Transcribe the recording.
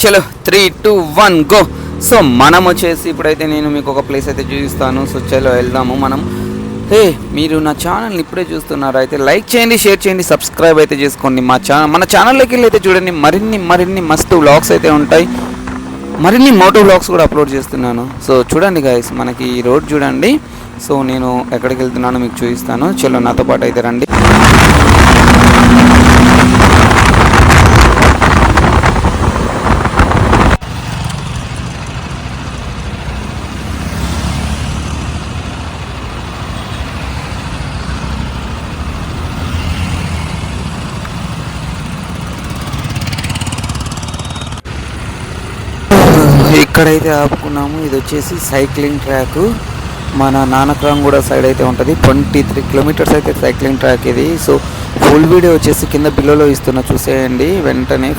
చలో 3, 2, 1 go. So మనం వచ్చేసి ఇప్పుడైతే నేను మీకు ఒక ప్లేస్ అయితే చూపిస్తాను. సో చలో వెళ్దాము మనం. మీరు నా ఛానల్ని ఇప్పుడే చూస్తున్నారు అయితే లైక్ చేయండి, షేర్ చేయండి, సబ్స్క్రైబ్ అయితే చేసుకోండి. మన ఛానల్లోకి వెళ్ళి అయితే చూడండి, మరిన్ని మస్తు వ్లాగ్స్ అయితే ఉంటాయి. మరిన్ని మోటో వ్లాగ్స్ కూడా అప్లోడ్ చేస్తున్నాను. సో చూడండి గైస్, మనకి ఈ రోడ్ చూడండి. సో నేను ఎక్కడికి వెళ్తున్నానో మీకు చూపిస్తాను. చలో నాతో పాటు అయితే రండి. ఇక్కడైతే ఆపుకున్నాము. ఇది వచ్చేసి సైక్లింగ్ ట్రాక్. మన నానక్రాంగూడ సైడ్ అయితే ఉంటుంది. 23 కిలోమీటర్స్ అయితే సైక్లింగ్ ట్రాక్ ఇది. సో ఫుల్ వీడియో వచ్చేసి కింద బిలోలో ఇస్తున్నా, చూసేయండి వెంటనే.